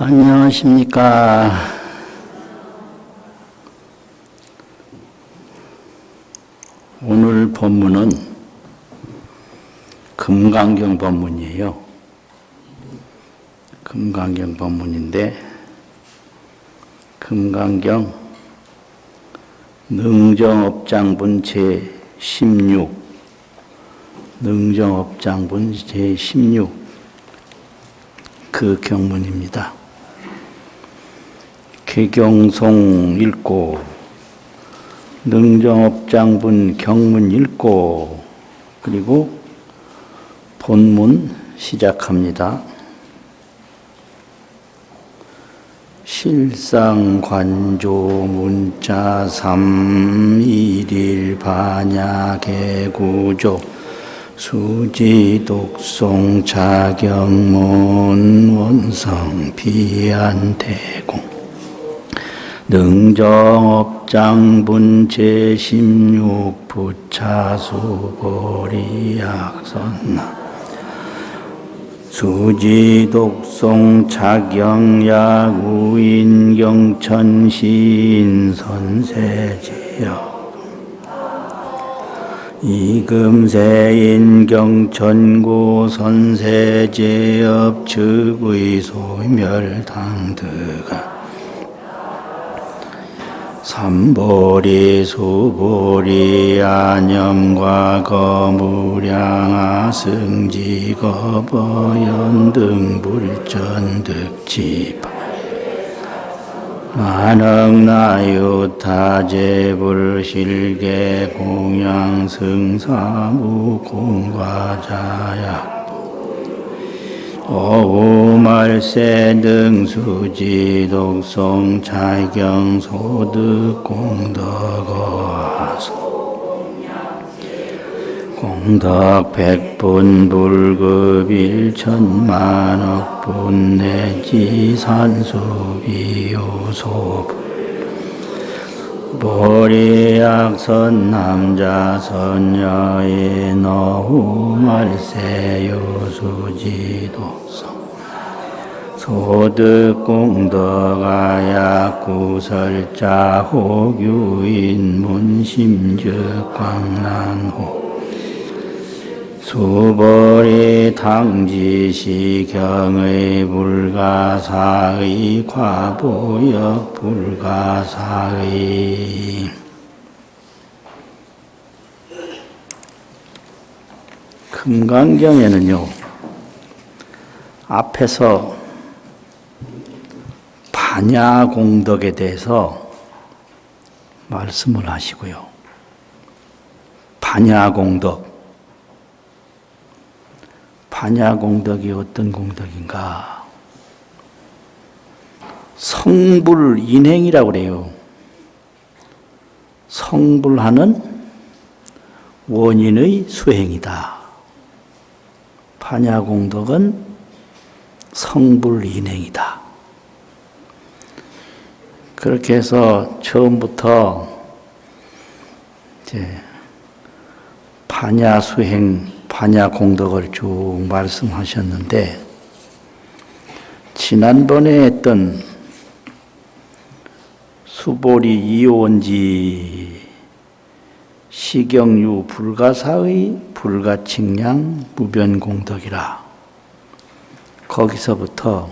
안녕하십니까. 오늘 법문은 금강경 법문이에요. 금강경 법문인데, 금강경 능정업장분 제16, 능정업장분 제16 그 경문입니다. 개경송 읽고 능정업장분 경문 읽고 그리고 본문 시작합니다. 실상관조 문자 3일일 반야개구조 수지독송 자경문 원성 비안대공 능정업장분 제16 부차수보리약선나 수지독송 자경약 우인경천시인 선세지역 이금세인 경천고 선세제업 측의 소멸당드가 삼보리 수보리 안염과 거무량아 승지거버연 등불전득지파 만흥나유타제불실계 공양승사무 공과자약 오우말세 등 수지독송 자경소득 공덕어하소 공덕 백분 불급 1천만억분 내지 산수비요소불 보리약선 남자 선여인 어우말세 요수지독성 소득공덕아약 구설자 혹유인 문심즉 광란호 수보리 당지시경의 불가사의 과보역 불가사의 금강경에는요 앞에서 반야공덕에 대해서 말씀을 하시고요. 반야공덕이 어떤 공덕인가? 성불인행이라고 그래요. 성불하는 원인의 수행이다. 반야공덕은 성불인행이다. 그렇게 해서 처음부터 이제 반야수행, 반야공덕을 쭉 말씀하셨는데 지난번에 했던 수보리 이원지 시경유 불가사의 불가칭량 무변공덕이라 거기서부터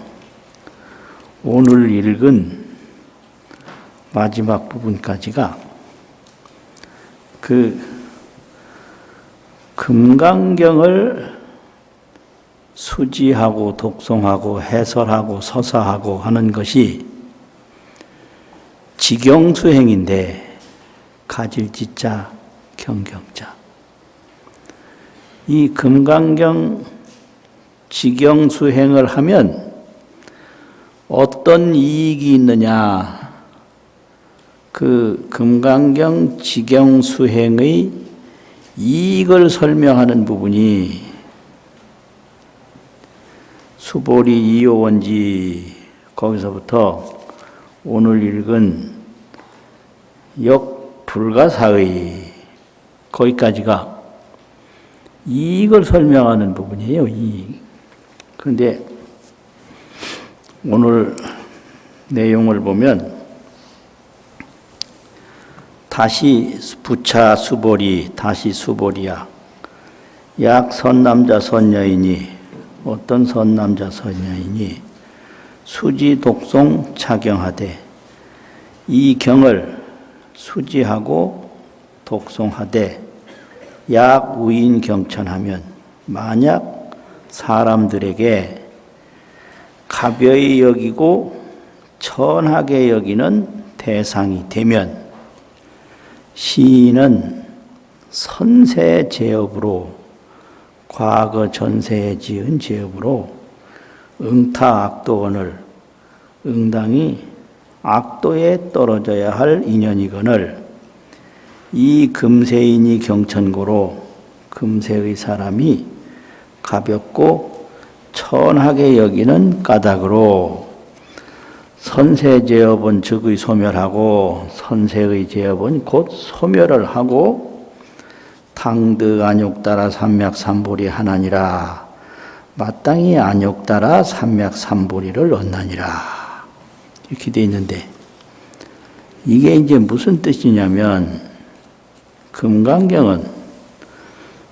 오늘 읽은 마지막 부분까지가 그 금강경을 수지하고 독송하고 해설하고 서사하고 하는 것이 지경수행인데 가질지자 경경자 이 금강경 지경수행을 하면 어떤 이익이 있느냐 그 금강경 지경수행의 이익을 설명하는 부분이 수보리 이호원지 거기서부터 오늘 읽은 역불가사의 거기까지가 이익을 설명하는 부분이에요. 이익. 그런데 오늘 내용을 보면 다시 부차 수보리 다시 수보리야. 약 선남자 선여인이 어떤 선남자 선여인이 수지 독송 차경하되 이 경을 수지하고 독송하되 약 우인 경천하면 만약 사람들에게 가벼이 여기고 천하게 여기는 대상이 되면 시인은 선세 제업으로 과거 전세에 지은 제업으로 응타 악도원을 응당이 악도에 떨어져야 할 인연이거늘 이 금세인이 경천고로 금세의 사람이 가볍고 천하게 여기는 까닭으로 선세 제업은 즉의 소멸하고 선세의 제업은 곧 소멸을 하고 당득 안욕따라 삼맥삼보리 하나니라 마땅히 안욕따라 삼맥삼보리를 얻나니라 이렇게 돼 있는데 이게 이제 무슨 뜻이냐면 금강경은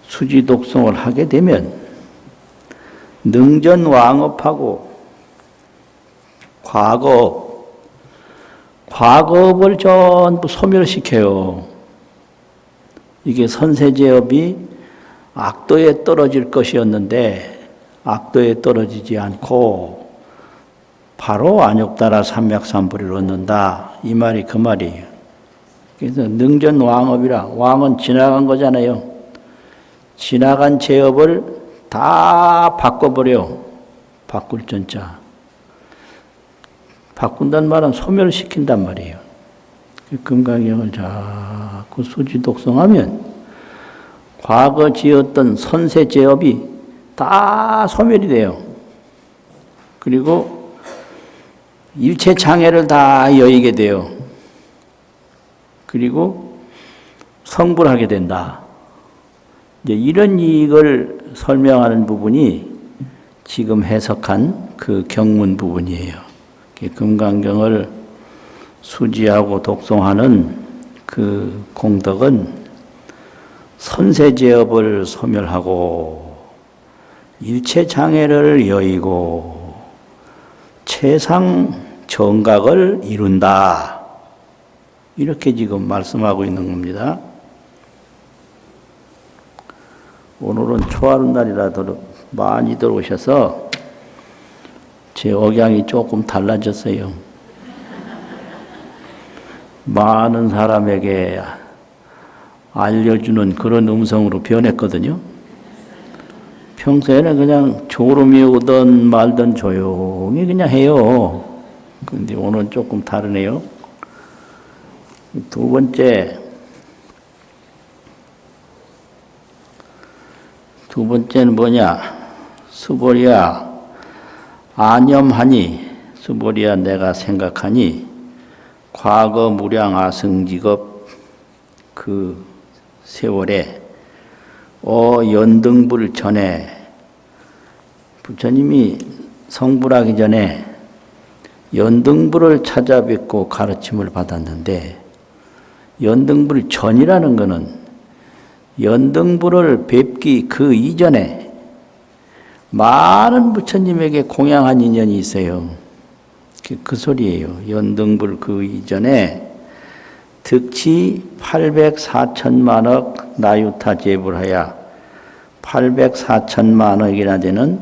수지독송을 하게 되면 능전왕업하고 과거업을 전부 소멸시켜요. 이게 선세제업이 악도에 떨어질 것이었는데 악도에 떨어지지 않고 바로 안욕따라 삼맥삼보리를 얻는다. 이 말이 그 말이에요. 그래서 능전왕업이라 왕은 지나간 거잖아요. 지나간 제업을 다 바꿔버려. 바꿀 전자. 바꾼다는 말은 소멸시킨단 말이에요. 금강경을 자꾸 수지독송하면 과거 지었던 선세 제업이 다 소멸이 돼요. 그리고 일체 장애를 다 여의게 돼요. 그리고 성불하게 된다. 이제 이런 이익을 설명하는 부분이 지금 해석한 그 경문 부분이에요. 금강경을 수지하고 독송하는 그 공덕은 선세제업을 소멸하고 일체 장애를 여의고 최상 정각을 이룬다. 이렇게 지금 말씀하고 있는 겁니다. 오늘은 초하루 날이라도 많이 들어오셔서 제 억양이 조금 달라졌어요. 많은 사람에게 알려주는 그런 음성으로 변했거든요. 평소에는 그냥 졸음이 오든 말든 조용히 그냥 해요. 근데 오늘은 조금 다르네요. 두 번째는 뭐냐? 수보리야, 안염하니, 수보리야 내가 생각하니, 과거 무량 아승직업 그 세월에 연등불 전에 부처님이 성불하기 전에 연등불을 찾아뵙고 가르침을 받았는데 연등불 전이라는 것은 연등불을 뵙기 그 이전에 많은 부처님에게 공양한 인연이 있어요. 그 소리예요. 연등불 그 이전에 득치 804천만억 나유타 제불하야 804천만억이나 되는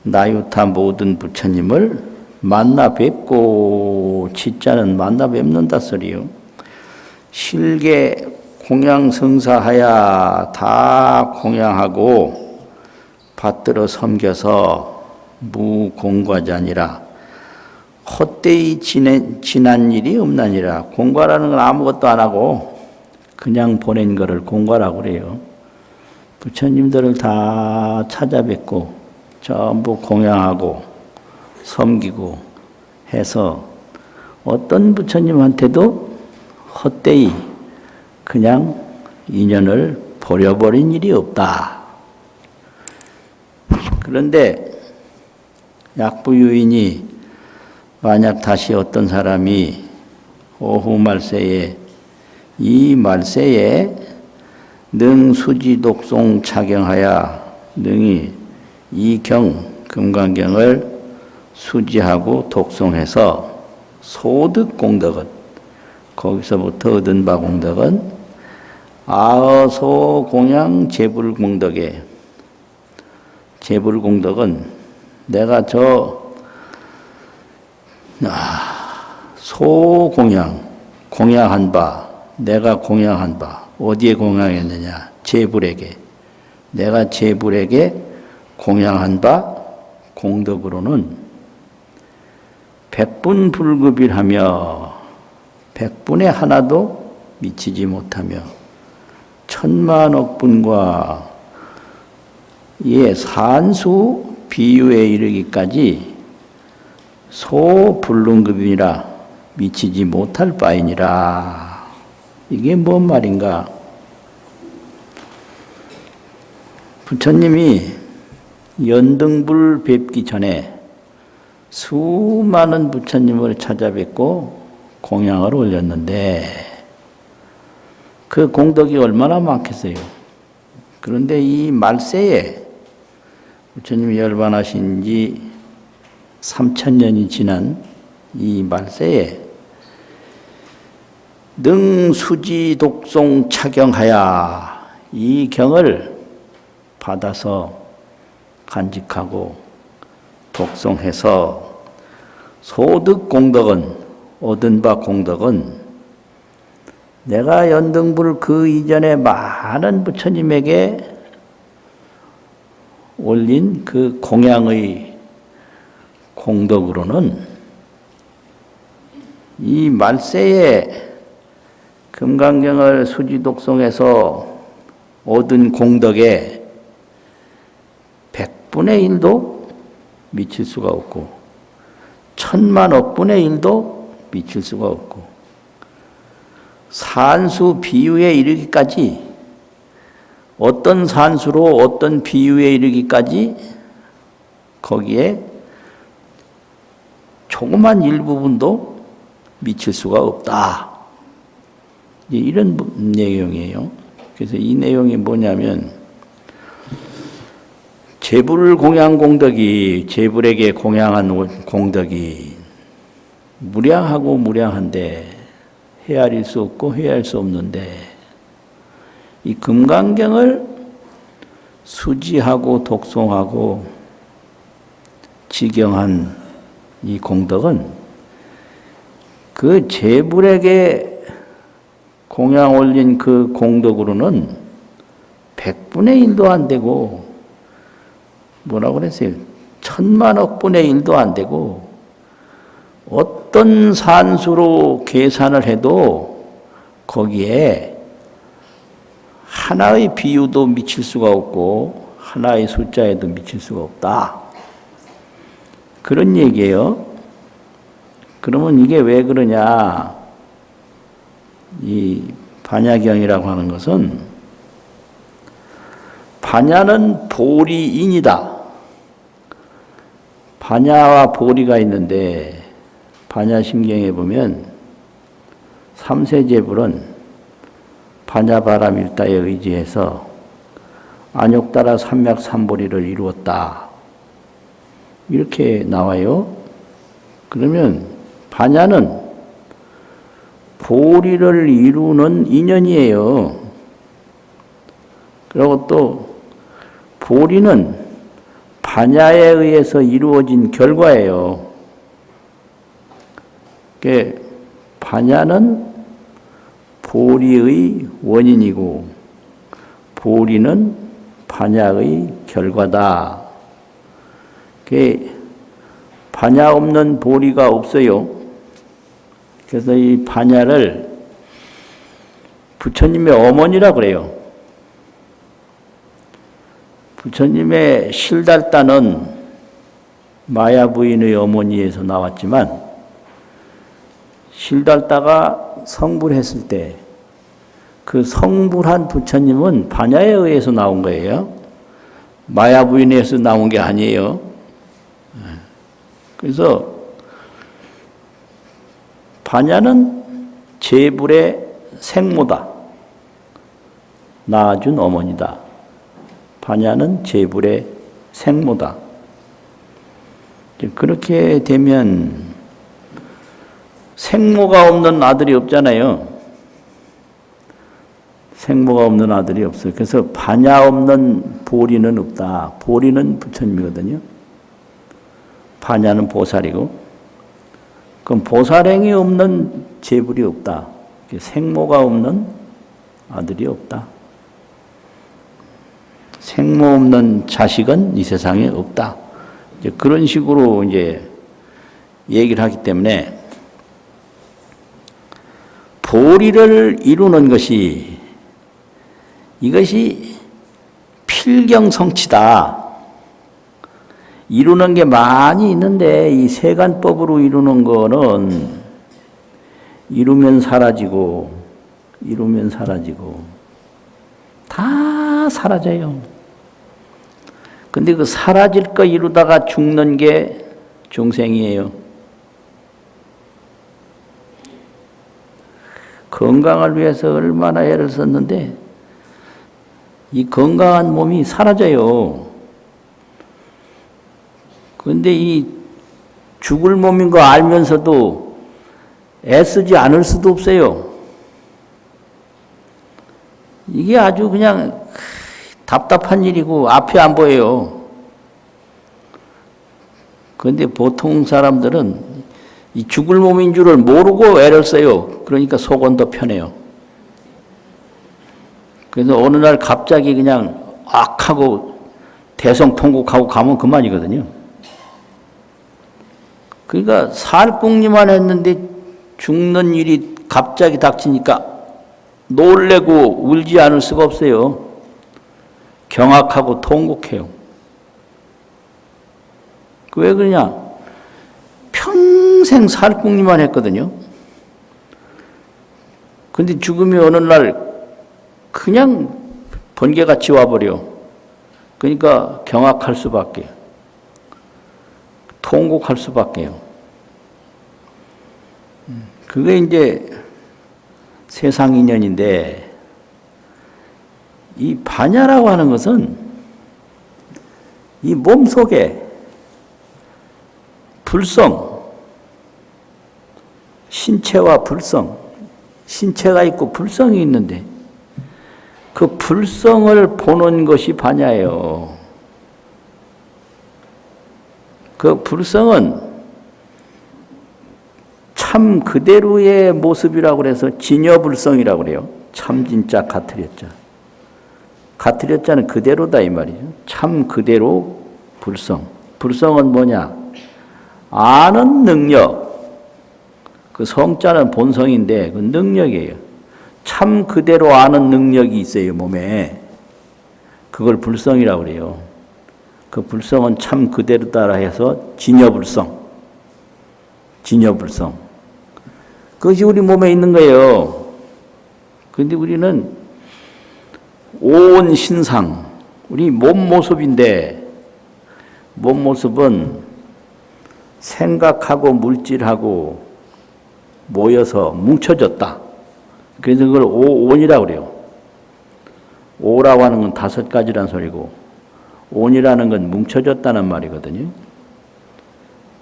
나유타 모든 부처님을 만나 뵙고 진짜는 만나 뵙는다 소리요. 실계 공양성사하야 다 공양하고 받들어 섬겨서 무공과자니라 헛되이 지난 일이 없나니라. 공과라는 건 아무것도 안 하고 그냥 보낸 거를 공과라고 그래요. 부처님들을 다 찾아뵙고 전부 공양하고 섬기고 해서 어떤 부처님한테도 헛되이 그냥 인연을 버려버린 일이 없다. 그런데 약부유인이 만약 다시 어떤 사람이 오후 말세에 이 말세에 능수지 독송 착용하여 능히 이 금강경을 수지하고 독송해서 소득 공덕은 거기서부터 얻은 바 공덕은 아어소 공양 재불 공덕에 재불 공덕은 내가 공양한 바 내가 공양한 바 어디에 공양했느냐 재불에게 내가 재불에게 공양한 바 공덕으로는 백분 불급일하며 백분의 하나도 미치지 못하며 천만억 분과 이에 산수 비유에 이르기까지 소불능급이라 미치지 못할 바이니라. 이게 뭔 말인가? 부처님이 연등불 뵙기 전에 수많은 부처님을 찾아뵙고 공양을 올렸는데 그 공덕이 얼마나 많겠어요. 그런데 이 말세에 부처님이 열반하신 지 3000년이 지난 이 말세에 능수지 독송 착용하여 이 경을 받아서 간직하고 독송해서 소득 공덕은 얻은 바 공덕은 내가 연등불 그 이전에 많은 부처님에게 올린 그 공양의 공덕으로는 이 말세에 금강경을 수지 독송해서 얻은 공덕에 100분의 1도 미칠 수가 없고 1000만억 분의 1도 미칠 수가 없고 산수 비유에 이르기까지 어떤 산수로 어떤 비유에 이르기까지 거기에 조그만 일부분도 미칠 수가 없다. 이런 내용이에요. 그래서 이 내용이 뭐냐면 재불 공양 공덕이 재불에게 공양한 공덕이 무량하고 무량한데 헤아릴 수 없고 헤아릴 수 없는데 이 금강경을 수지하고 독송하고 지경한 이 공덕은 그 재불에게 공양 올린 그 공덕으로는 100분의 1도 안 되고 뭐라고 그랬어요? 1000만억 분의 1도 안 되고 어떤 산수로 계산을 해도 거기에 하나의 비유도 미칠 수가 없고 하나의 숫자에도 미칠 수가 없다. 그런 얘기예요. 그러면 이게 왜 그러냐? 이 반야경이라고 하는 것은 반야는 보리인이다. 반야와 보리가 있는데 반야심경에 보면 삼세제불은 반야바람일다에 의지해서 안욕따라 삼맥삼보리를 이루었다. 이렇게 나와요. 그러면 반야는 보리를 이루는 인연이에요. 그리고 또 보리는 반야에 의해서 이루어진 결과예요. 그러니까 반야는 보리의 원인이고 보리는 반야의 결과다. 반야 없는 보리가 없어요. 그래서 이 반야를 부처님의 어머니라 그래요. 부처님의 실달다는 마야 부인의 어머니에서 나왔지만 실달다가 성불했을 때 그 성불한 부처님은 반야에 의해서 나온 거예요. 마야 부인에서 나온 게 아니에요. 그래서 반야는 제불의 생모다. 낳아준 어머니다. 반야는 제불의 생모다. 그렇게 되면 생모가 없는 아들이 없잖아요. 생모가 없는 아들이 없어요. 그래서 반야 없는 보리는 없다. 보리는 부처님이거든요. 반야는 보살이고, 그럼 보살행이 없는 제불이 없다. 생모가 없는 아들이 없다. 생모 없는 자식은 이 세상에 없다. 이제 그런 식으로 이제 얘기를 하기 때문에 보리를 이루는 것이 이것이 필경성치다. 이루는 게 많이 있는데 이 세간법으로 이루는 거는 이루면 사라지고 다 사라져요. 근데 그 사라질 거 이루다가 죽는 게 중생이에요. 건강을 위해서 얼마나 애를 썼는데 이 건강한 몸이 사라져요. 그런데 이 죽을 몸인 거 알면서도 애쓰지 않을 수도 없어요. 이게 아주 그냥 답답한 일이고 앞이 안 보여요. 그런데 보통 사람들은 이 죽을 몸인 줄을 모르고 애를 써요. 그러니까 속은 더 편해요. 그래서 어느 날 갑자기 그냥 악하고 대성통곡하고 가면 그만이거든요. 그러니까 살궁리만 했는데 죽는 일이 갑자기 닥치니까 놀래고 울지 않을 수가 없어요. 경악하고 통곡해요. 왜 그러냐? 평생 살궁리만 했거든요. 근데 죽음이 어느 날 그냥 번개같이 와버려. 그러니까 경악할 수밖에, 통곡할 수밖에요. 그게 이제 세상 인연인데, 이 반야라고 하는 것은 이 몸 속에 불성, 신체와 불성, 신체가 있고 불성이 있는데 그 불성을 보는 것이 반야예요. 그 불성은 참 그대로의 모습이라고 그래서 진여불성이라고 그래요. 참 진짜 가트렸자. 가트렸자는 그대로다 이 말이죠. 참 그대로 불성. 불성은 뭐냐? 아는 능력. 그 성자는 본성인데 그 능력이에요. 참 그대로 아는 능력이 있어요, 몸에. 그걸 불성이라고 그래요. 그 불성은 참 그대로다라 해서 진여불성. 진여불성. 그것이 우리 몸에 있는 거예요. 그런데 우리는 온 신상, 우리 몸 모습인데, 몸 모습은 생각하고 물질하고 모여서 뭉쳐졌다. 그래서 그걸 온이라고 그래요. 오라고 하는 건 5가지란 소리고, 온이라는 건 뭉쳐졌다는 말이거든요.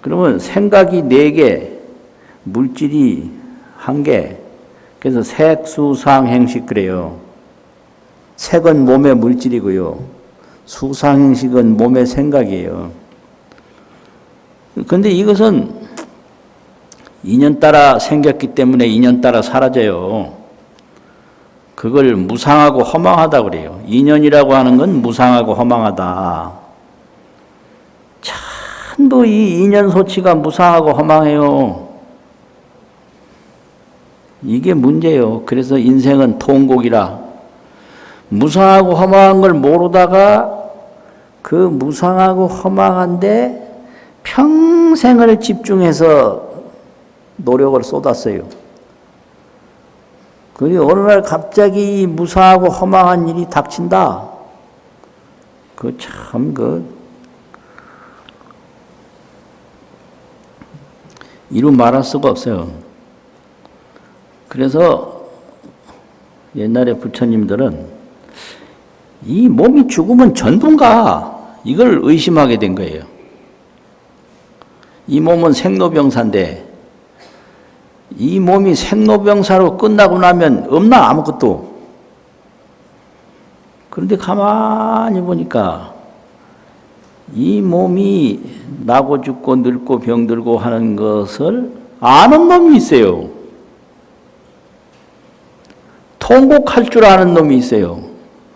그러면 생각이 4개, 물질이 1개, 그래서 색, 수, 상, 행식 그래요. 색은 몸의 물질이고요. 수, 상, 행식은 몸의 생각이에요. 그런데 이것은 인연 따라 생겼기 때문에 인연 따라 사라져요. 그걸 무상하고 허망하다 그래요. 인연이라고 하는 건 무상하고 허망하다. 전부 이 인연 소치가 무상하고 허망해요. 이게 문제예요. 그래서 인생은 통곡이라. 무상하고 허망한 걸 모르다가 그 무상하고 허망한데 평생을 집중해서 노력을 쏟았어요. 그리고 어느 날 갑자기 무상하고 허망한 일이 닥친다. 이루 말할 수가 없어요. 그래서 옛날에 부처님들은 이 몸이 죽으면 전부인가 이걸 의심하게 된 거예요. 이 몸은 생로병사인데 이 몸이 생로병사로 끝나고 나면 없나 아무것도. 그런데 가만히 보니까 이 몸이 나고 죽고 늙고 병들고 하는 것을 아는 놈이 있어요. 통곡할 줄 아는 놈이 있어요.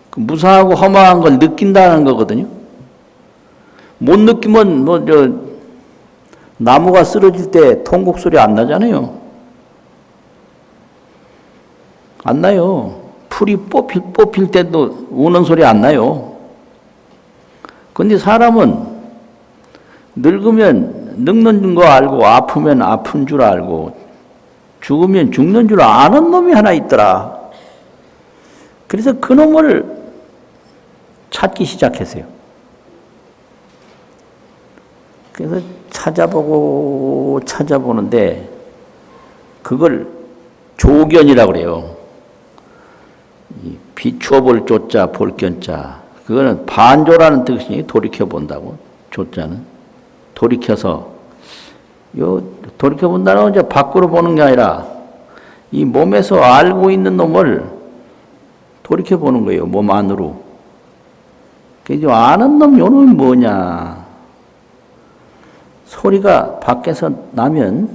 그 무상하고 허망한 걸 느낀다는 거거든요. 못 느끼면 나무가 쓰러질 때 통곡 소리 안 나잖아요. 안 나요. 풀이 뽑힐 때도 우는 소리 안 나요. 그런데 사람은 늙으면 늙는 거 알고 아프면 아픈 줄 알고 죽으면 죽는 줄 아는 놈이 하나 있더라. 그래서 그 놈을 찾기 시작했어요. 그래서 찾아보는데 그걸 조견이라고 그래요. 비추어 볼 조자 볼 견자. 그거는 반조라는 뜻이 돌이켜 본다고. 조자는 돌이켜서 돌이켜 본다는 건 이제 밖으로 보는 게 아니라 이 몸에서 알고 있는 놈을 돌이켜 보는 거예요. 몸 안으로. 그래서 아는 놈 요놈이 뭐냐? 소리가 밖에서 나면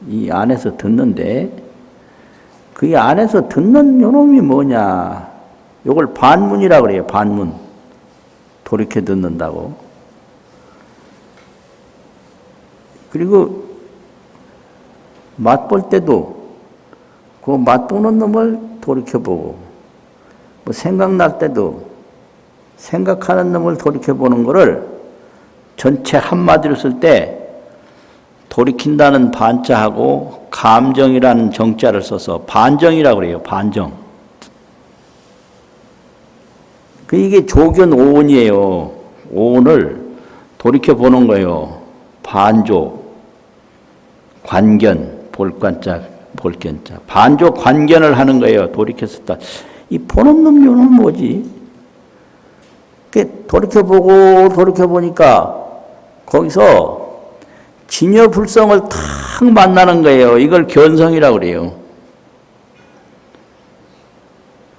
이 안에서 듣는데 그 안에서 듣는 요놈이 뭐냐? 요걸 반문이라고 그래요. 반문. 돌이켜 듣는다고. 그리고 맛볼 때도 그 맛보는 놈을 돌이켜보고 뭐 생각날 때도 생각하는 놈을 돌이켜보는 거를 전체 한마디로 쓸 때 돌이킨다는 반자하고 감정이라는 정자를 써서 반정이라고 그래요. 반정. 이게 조견 오온이에요. 오온을 돌이켜보는 거예요. 반조, 관견, 볼관자, 볼견자. 반조, 관견을 하는 거예요. 돌이켰었다. 이 보는 놈 요는 뭐지? 돌이켜보니까 거기서 진여불성을 탁 만나는 거예요. 이걸 견성이라고 그래요.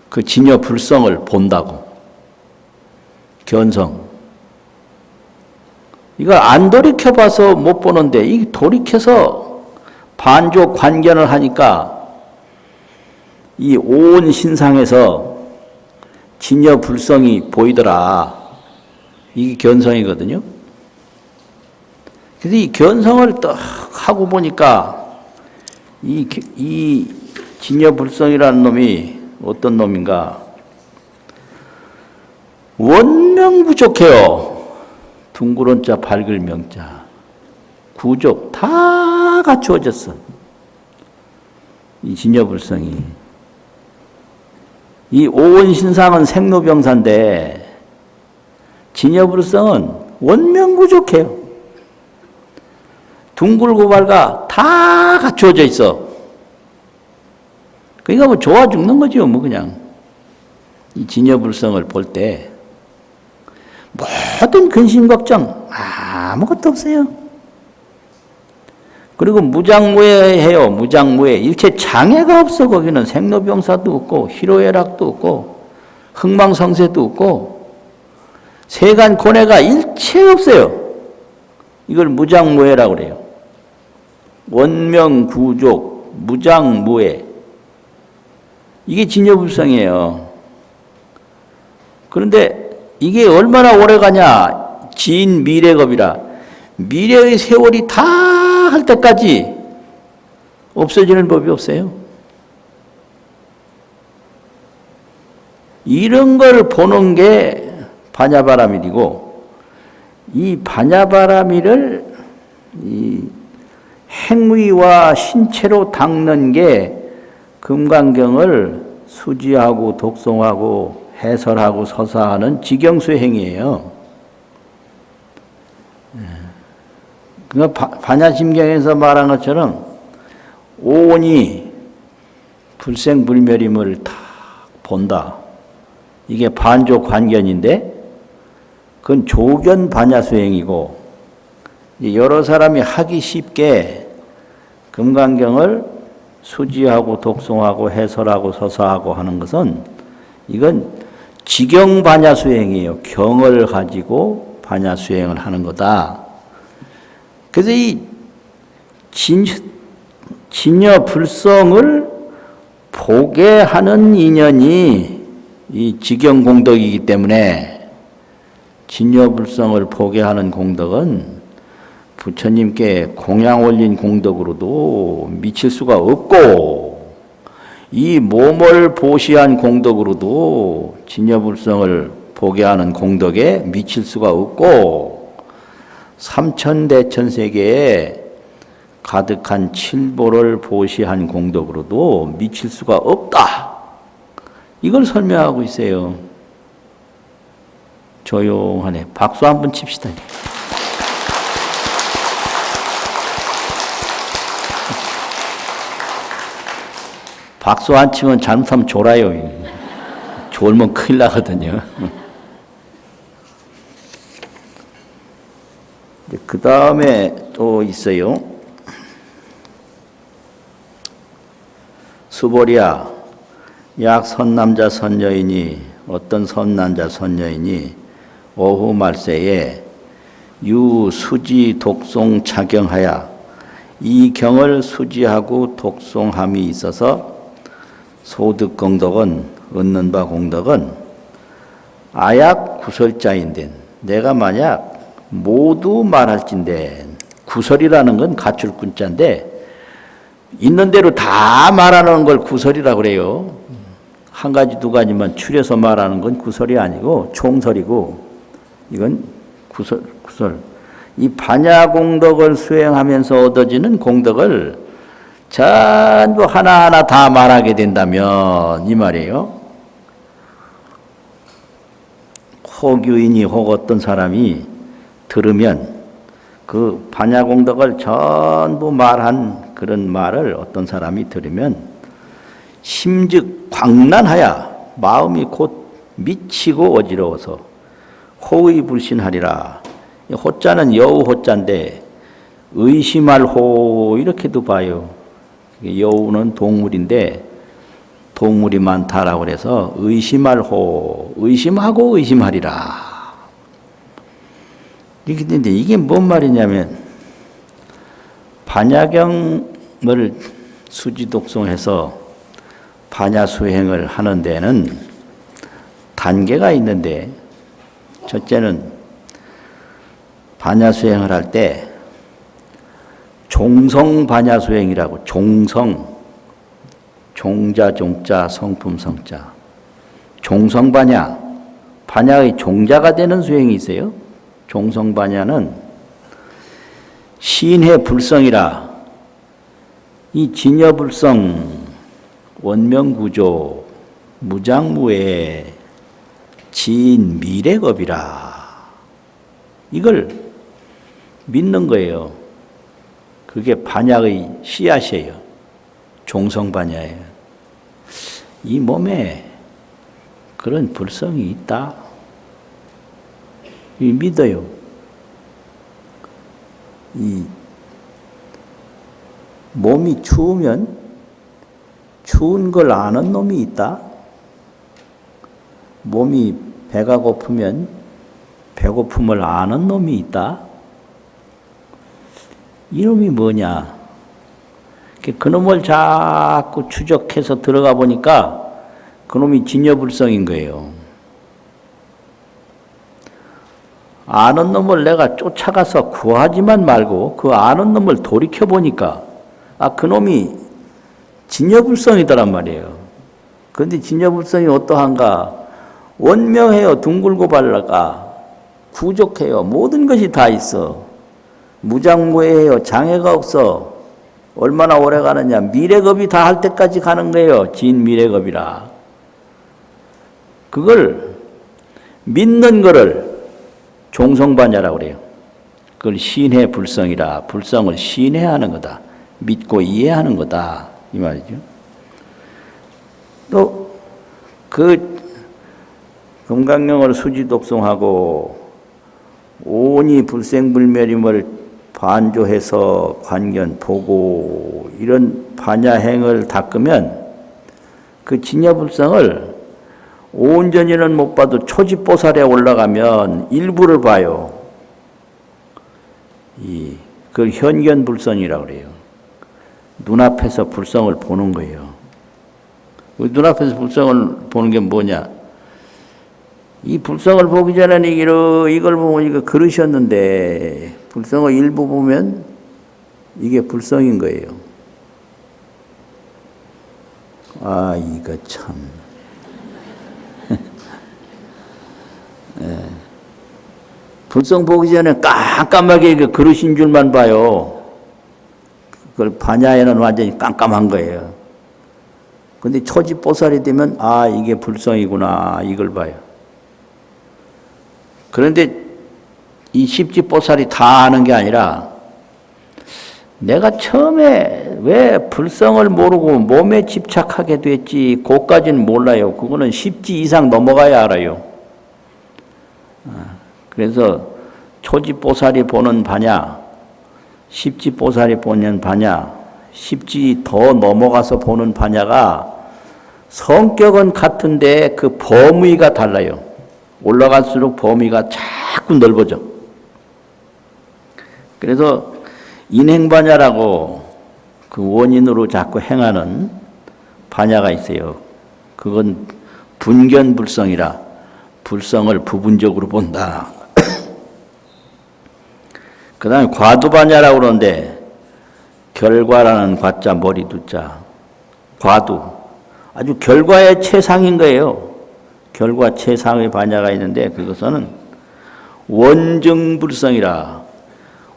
그 진여불성을 본다고. 견성. 이걸 안 돌이켜봐서 못 보는데 이 돌이켜서 반조 관견을 하니까 이 온 신상에서 진여불성이 보이더라. 이게 견성이거든요. 그래서 이 견성을 딱 하고 보니까 이 진여불성이라는 놈이 어떤 놈인가? 원명 부족해요. 둥그런 자 밝을 명자. 구족 다 갖추어졌어. 이 진여불성이. 이 오온신상은 생로병사인데 진여불성은 원명 부족해요. 둥글고 밝아 다 갖추어져 있어. 그러니까 뭐 좋아 죽는 거죠. 뭐 그냥. 이 진여불성을 볼 때 모든 근심 걱정 아무것도 없어요. 그리고 무장무예해요. 무장무예. 일체 장애가 없어. 거기는 생로병사도 없고 희로애락도 없고 흥망성쇠도 없고 세간 고뇌가 일체 없어요. 이걸 무장무예라고 그래요. 원명구족 무장무예. 이게 진여불성이에요. 그런데 이게 얼마나 오래 가냐? 진미래겁이라. 미래의 세월이 다 할 때까지 없어지는 법이 없어요. 이런 걸 보는 게 반야바라밀이고, 이 반야바라밀을 이 행위와 신체로 닦는 게 금강경을 수지하고 독송하고 해설하고 서사하는 지경수의 행위예요. 그러니까 반야심경에서 말한 것처럼 오온이 불생불멸임을 다 본다. 이게 반조관견인데 그건 조견 반야수행이고 여러 사람이 하기 쉽게 금강경을 수지하고 독송하고 해설하고 서사하고 하는 것은 이건 지경 반야수행이에요. 경을 가지고 반야수행을 하는 거다. 그래서 이 진여 불성을 보게 하는 인연이 이 지경 공덕이기 때문에 진여 불성을 보게 하는 공덕은 부처님께 공양 올린 공덕으로도 미칠 수가 없고 이 몸을 보시한 공덕으로도 진여불성을 보게 하는 공덕에 미칠 수가 없고 삼천대천세계에 가득한 칠보를 보시한 공덕으로도 미칠 수가 없다. 이걸 설명하고 있어요. 조용하네. 박수 한번 칩시다. 박수 안 치면 잘못하면 졸아요. 졸면 큰일 나거든요. 그 다음에 또 있어요. 수보리야, 약 선남자 선여인이 어떤 선남자 선여인이 오후 말세에 유수지 독송 차경하야 이 경을 수지하고 독송함이 있어서 소득 공덕은 얻는 바 공덕은 아약 구설자인데 내가 만약 모두 말할진대 구설이라는 건 가출꾼자인데 있는 대로 다 말하는 걸 구설이라고 그래요. 한 가지 두 가지만 추려서 말하는 건 구설이 아니고 총설이고 이건 구설. 이 반야공덕을 수행하면서 얻어지는 공덕을 전부 하나하나 다 말하게 된다면 이 말이에요. 혹 유인이 혹 어떤 사람이 들으면 그 반야공덕을 전부 말한 그런 말을 어떤 사람이 들으면 심즉 광란하야 마음이 곧 미치고 어지러워서 호의 불신하리라. 호자는 여우 호자인데 의심할 호 이렇게도 봐요. 여우는 동물인데 동물이 많다라고 그래서 의심할 호 의심하고 의심하리라. 근데 이게 뭔 말이냐면 반야경을 수지독송해서 반야수행을 하는 데는 단계가 있는데 첫째는 반야수행을 할 때 종성 반야수행이라고 종성 종자 종자 성품 성자 종성 반야 반야의 종자가 되는 수행이 있어요. 종성 반야는 신해 불성이라 이 진여 불성 원명구조 무장무의 진 미래겁이라 이걸 믿는 거예요. 그게 반야의 씨앗이에요. 종성 반야예요. 이 몸에 그런 불성이 있다. 이 믿어요. 이 몸이 추우면 추운 걸 아는 놈이 있다. 몸이 배가 고프면 배고픔을 아는 놈이 있다. 이놈이 뭐냐? 그놈을 자꾸 추적해서 들어가 보니까 그놈이 진여불성인 거예요. 아는 놈을 내가 쫓아가서 구하지만 말고 그 아는 놈을 돌이켜 보니까 그놈이 진여불성이더란 말이에요. 그런데 진여불성이 어떠한가? 원명해요. 둥글고 발라가 구족해요. 모든 것이 다 있어. 무장무해요. 장애가 없어. 얼마나 오래 가느냐. 미래겁이 다 할 때까지 가는 거예요. 진미래겁이라. 그걸 믿는 거를 종성반야라고 그래요. 그걸 신해 불성이라. 불성을 신해하는 거다. 믿고 이해하는 거다. 이 말이죠. 또 그 금강령을 수지독송하고 오니 불생불멸임을 반조해서 관견 보고 이런 반야행을 닦으면 그 진여불성을 온전히는 못 봐도 초지보살에 올라가면 일부를 봐요. 그걸 현견불성이라고 그래요. 눈앞에서 불성을 보는 거예요. 눈앞에서 불성을 보는 게 뭐냐? 이 불성을 보기 전에는 이걸 보면 이거 그릇이었는데 불성을 일부 보면 이게 불성인 거예요. 아, 이거 참. 네. 불성 보기 전에 깜깜하게 그 그릇인 줄만 봐요. 그걸 반야에는 완전히 깜깜한 거예요. 근데 초지보살이 되면 아, 이게 불성이구나 이걸 봐요. 그런데 이 십지보살이 다 아는 게 아니라 내가 처음에 왜 불성을 모르고 몸에 집착하게 됐지 그것까지는 몰라요. 그거는 십지 이상 넘어가야 알아요. 그래서 초지보살이 보는 반야, 십지보살이 보는 반야, 십지 더 넘어가서 보는 반야가 성격은 같은데 그 범위가 달라요. 올라갈수록 범위가 자꾸 넓어져. 그래서 인행반야라고 그 원인으로 자꾸 행하는 반야가 있어요. 그건 분견불성이라 불성을 부분적으로 본다. 그 다음에 과두반야라고 그러는데 결과라는 과자 머리 두자 과두 아주 결과의 최상인 거예요. 결과 최상의 반야가 있는데 그것은 원증불성이라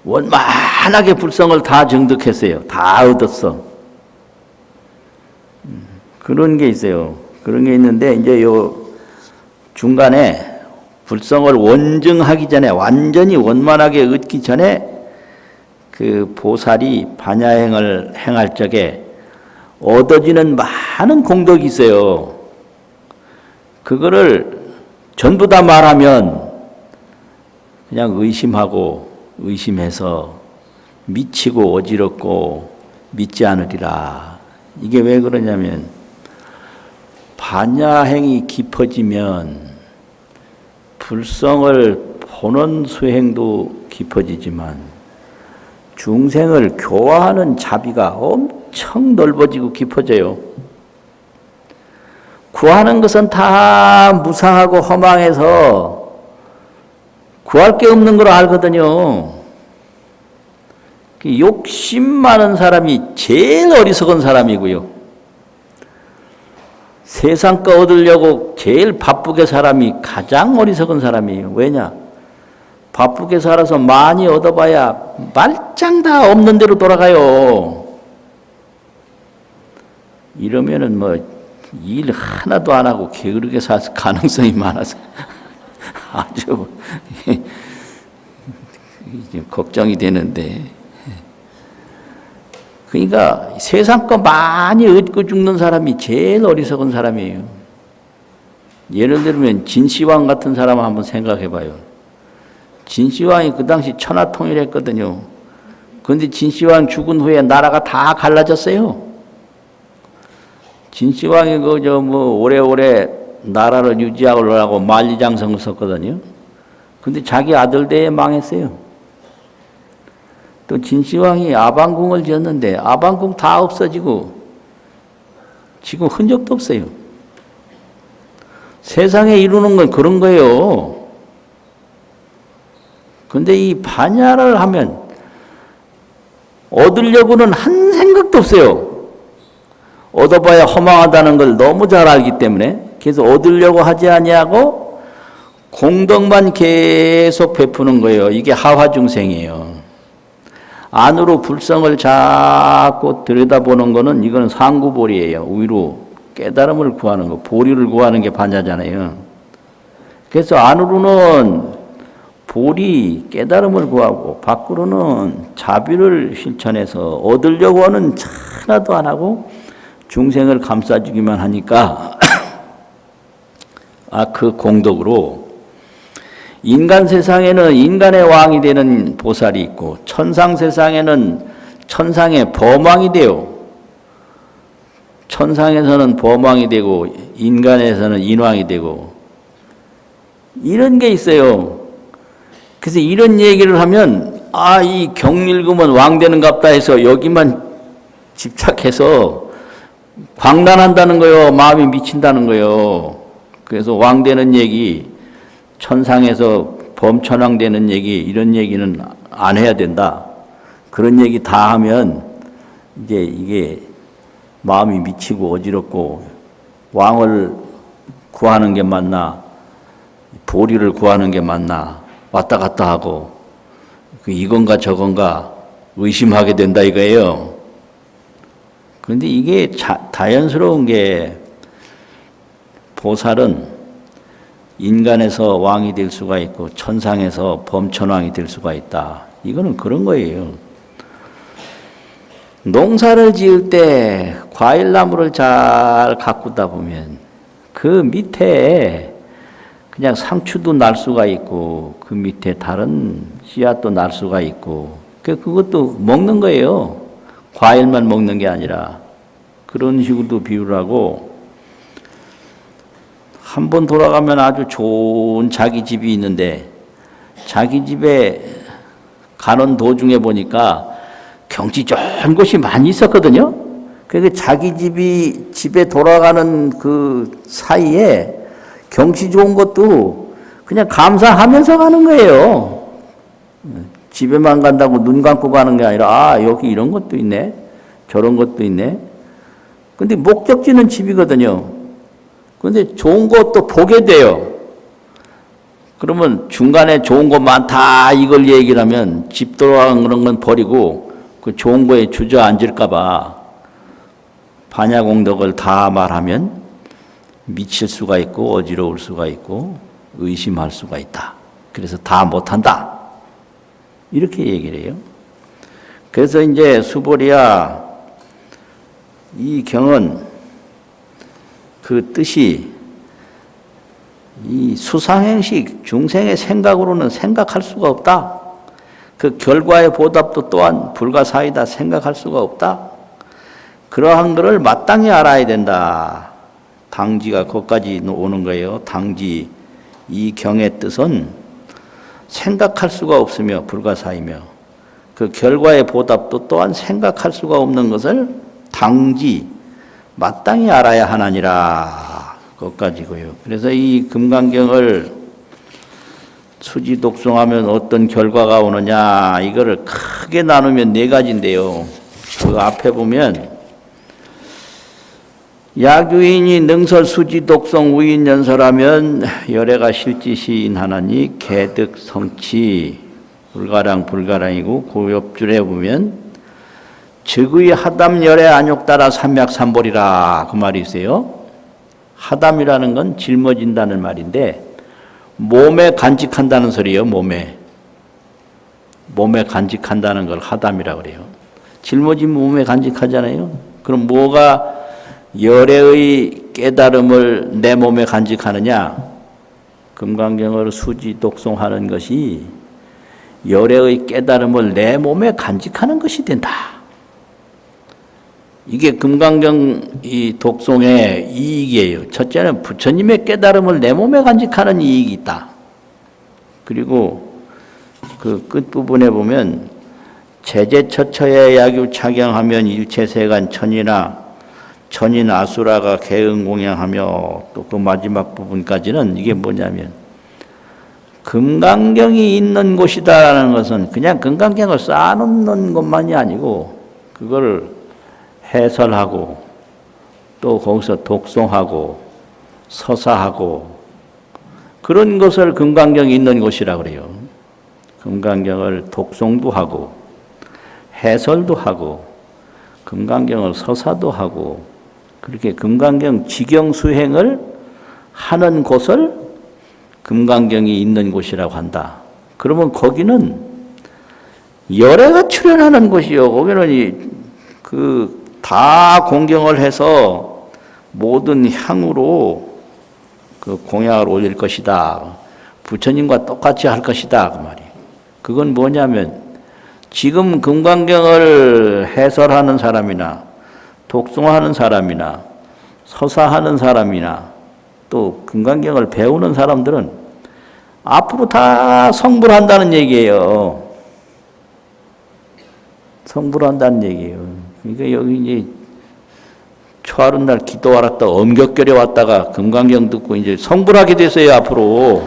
원만하게 불성을 다 정득했어요. 다 얻었어. 그런 게 있어요. 그런 게 있는데 이제 요 중간에 불성을 원증하기 전에 완전히 원만하게 얻기 전에 그 보살이 반야행을 행할 적에 얻어지는 많은 공덕이 있어요. 그거를 전부 다 말하면 그냥 의심해서 미치고 어지럽고 믿지 않으리라. 이게 왜 그러냐면 반야행이 깊어지면 불성을 보는 수행도 깊어지지만 중생을 교화하는 자비가 엄청 넓어지고 깊어져요. 구하는 것은 다 무상하고 허망해서 구할 게 없는 걸 알거든요. 욕심 많은 사람이 제일 어리석은 사람이고요. 세상 거 얻으려고 제일 바쁘게 사람이 가장 어리석은 사람이에요. 왜냐? 바쁘게 살아서 많이 얻어봐야 말짱 다 없는 대로 돌아가요. 이러면은 뭐 일 하나도 안 하고 게으르게 살 가능성이 많아서 아주 걱정이 되는데, 그러니까 세상 거 많이 얻고 죽는 사람이 제일 어리석은 사람이에요. 예를 들면 진시황 같은 사람 한번 생각해 봐요. 진시황이 그 당시 천하통일했거든요. 그런데 진시황 죽은 후에 나라가 다 갈라졌어요. 진시황이 오래오래 나라를 유지하려고 만리장성을 썼거든요. 근데 자기 아들 때에 망했어요. 또 진시황이 아방궁을 지었는데 아방궁 다 없어지고 지금 흔적도 없어요. 세상에 이루는 건 그런 거예요. 근데 이 반야를 하면 얻으려고는 한 생각도 없어요. 얻어봐야 허망하다는 걸 너무 잘 알기 때문에 그래서 얻으려고 하지 아니하고 공덕만 계속 베푸는 거예요. 이게 하화중생이에요. 안으로 불성을 자꾸 들여다보는 거는 이거는 상구보리예요. 위로 깨달음을 구하는 거, 보리를 구하는 게 반야잖아요. 그래서 안으로는 보리, 깨달음을 구하고 밖으로는 자비를 실천해서 얻으려고 하는 하나도 안 하고 중생을 감싸주기만 하니까 그 공덕으로 인간 세상에는 인간의 왕이 되는 보살이 있고 천상 세상에는 천상의 범왕이 되요. 천상에서는 범왕이 되고 인간에서는 인왕이 되고 이런 게 있어요. 그래서 이런 얘기를 하면 이 경일금은 왕 되는갑다 해서 여기만 집착해서 광란한다는 거요. 마음이 미친다는 거요. 그래서 왕 되는 얘기, 천상에서 범천왕 되는 얘기, 이런 얘기는 안 해야 된다. 그런 얘기 다 하면 이제 이게 마음이 미치고 어지럽고 왕을 구하는 게 맞나, 보리를 구하는 게 맞나, 왔다 갔다 하고 이건가 저건가 의심하게 된다 이거예요. 그런데 이게 자연스러운 게 보살은 인간에서 왕이 될 수가 있고 천상에서 범천왕이 될 수가 있다. 이거는 그런 거예요. 농사를 지을 때 과일나무를 잘 가꾸다 보면 그 밑에 그냥 상추도 날 수가 있고 그 밑에 다른 씨앗도 날 수가 있고 그것도 먹는 거예요. 과일만 먹는 게 아니라 그런 식으로도 비유를 하고 한 번 돌아가면 아주 좋은 자기 집이 있는데 자기 집에 가는 도중에 보니까 경치 좋은 곳이 많이 있었거든요. 그러니까 자기 집에 돌아가는 그 사이에 경치 좋은 것도 그냥 감상하면서 가는 거예요. 집에만 간다고 눈 감고 가는 게 아니라 여기 이런 것도 있네. 저런 것도 있네. 근데 목적지는 집이거든요. 근데 좋은 것도 보게 돼요. 그러면 중간에 좋은 것 많다 이걸 얘기를 하면 집 돌아가는 그런 건 버리고 그 좋은 거에 주저앉을까 봐 반야공덕을 다 말하면 미칠 수가 있고 어지러울 수가 있고 의심할 수가 있다. 그래서 다 못한다. 이렇게 얘기를 해요. 그래서 이제 수보리야 이 경은 그 뜻이 이 수상행식 중생의 생각으로는 생각할 수가 없다. 그 결과의 보답도 또한 불가사의다. 생각할 수가 없다. 그러한 것을 마땅히 알아야 된다. 당지가 거기까지 오는 거예요. 당지 이 경의 뜻은 생각할 수가 없으며 불가사의며 그 결과의 보답도 또한 생각할 수가 없는 것을 당지 마땅히 알아야 하나니라. 거기까지고요. 그래서 이 금강경을 수지 독송하면 어떤 결과가 오느냐 이거를 크게 나누면 네 가지인데요. 그 앞에 보면 야규인이 능설 수지 독송 우인 연설하면 열애가 실지시인하나니 개득 성치 불가랑 불가랑이고 그 옆줄에 보면 즉의 하담 열애 안욕 따라 삼맥삼볼이라 그 말이 있어요. 하담이라는 건 짊어진다는 말인데 몸에 간직한다는 소리예요. 몸에 간직한다는 걸 하담이라고 그래요. 짊어진 몸에 간직하잖아요. 그럼 뭐가 열애의 깨달음을 내 몸에 간직하느냐? 금강경을 수지 독송하는 것이 열애의 깨달음을 내 몸에 간직하는 것이 된다. 이게 금강경 이 독송의 이익이에요. 첫째는 부처님의 깨달음을 내 몸에 간직하는 이익이 있다. 그리고 그 끝부분에 보면 제제처처에 야규 착양하면 일체세간 천인 아수라가 개응공양하며 또 그 마지막 부분까지는 이게 뭐냐면 금강경이 있는 곳이다라는 것은 그냥 금강경을 쌓아놓는 것만이 아니고 그걸 해설하고 또 거기서 독송하고 서사하고 그런 것을 금강경이 있는 곳이라고 그래요. 금강경을 독송도 하고 해설도 하고 금강경을 서사도 하고 그렇게 금강경 지경 수행을 하는 곳을 금강경이 있는 곳이라고 한다. 그러면 거기는 열애가 출현하는 곳이요. 거기는 그 다 공경을 해서 모든 향으로 그 공양을 올릴 것이다. 부처님과 똑같이 할 것이다. 그 말이에요. 그건 뭐냐면 지금 금강경을 해설하는 사람이나 독송하는 사람이나 서사하는 사람이나 또 금강경을 배우는 사람들은 앞으로 다 성불한다는 얘기예요. 성불한다는 얘기예요. 그러니까 여기 이제 초하룻 날 기도하러 또 엄격결에 왔다가 금강경 듣고 이제 성불하게 됐어요, 앞으로.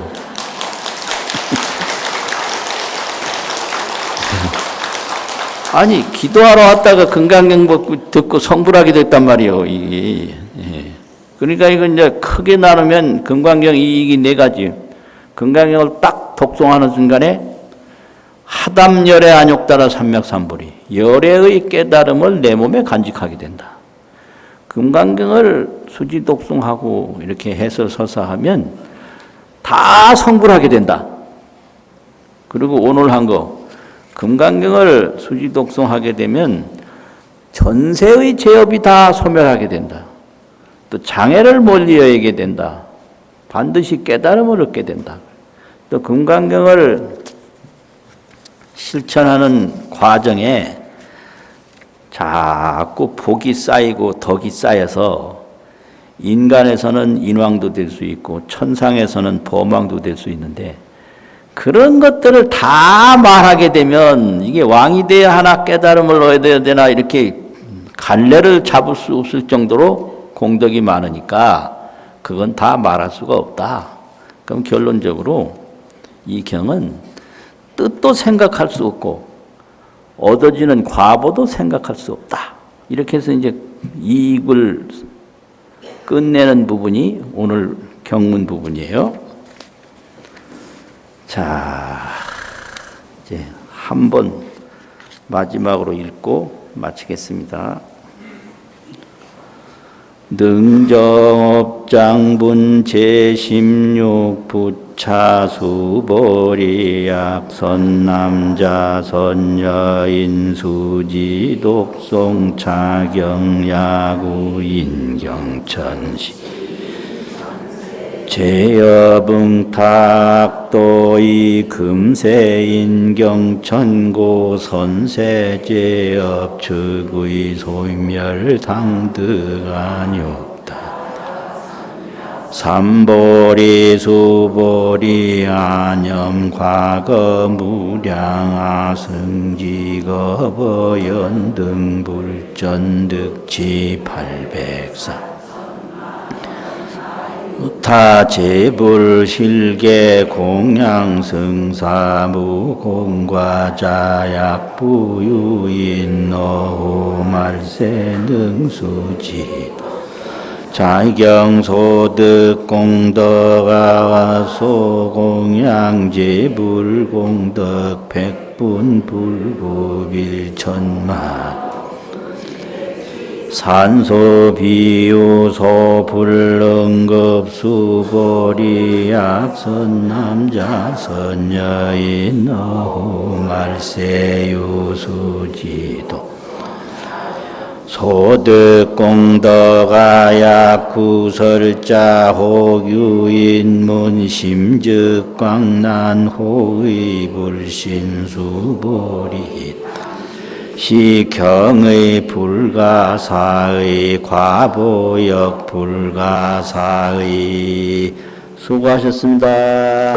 아니, 기도하러 왔다가 금강경 듣고 성불하게 됐단 말이에요, 이게. 예. 그러니까 이건 이제 크게 나누면 금강경 이익이 네 가지. 금강경을 딱 독송하는 순간에 하담열의 안욕따라 삼맥삼불이 열애의 깨달음을 내 몸에 간직하게 된다. 금강경을 수지 독송하고 이렇게 해설 서사하면 다 성불하게 된다. 그리고 오늘 한 거 금강경을 수지 독송하게 되면 전세의 죄업이 다 소멸하게 된다. 또 장애를 멀리 여기게 된다. 반드시 깨달음을 얻게 된다. 또 금강경을 실천하는 과정에 자꾸 복이 쌓이고 덕이 쌓여서 인간에서는 인왕도 될 수 있고 천상에서는 범왕도 될 수 있는데 그런 것들을 다 말하게 되면 이게 왕이 돼야 하나 깨달음을 얻어야 되나 이렇게 갈래를 잡을 수 없을 정도로 공덕이 많으니까 그건 다 말할 수가 없다. 그럼 결론적으로 이 경은 뜻도 생각할 수 없고 얻어지는 과보도 생각할 수 없다. 이렇게 해서 이제 이익을 끝내는 부분이 오늘 경문 부분이에요. 자, 이제 한 번 마지막으로 읽고 마치겠습니다. 능정업장분 제16 부차수보리 약선남자 선여인 수지 독송 차경야구 인경천시 제업응탁도이 금세인경천고 선세제업 측의 소멸당득아니옵다. 삼보리 수보리 안염 과거 무량 아승지거 연등 불전득지 804 타 제불 실계 공양 승사무 공과 자약 부유인 노후 말세 능수지 자경 소득 공덕아 소공양 제불 공덕 백분 불구빌 천마 산소 비유소 불능급 수보리 약선 남자 선여인 어후 말세 유수지도 소득 공덕아약 구설자 호유인 문심즉 광난 호의 불신수보리 시경의 불가사의 과보역 불가사의 수고하셨습니다.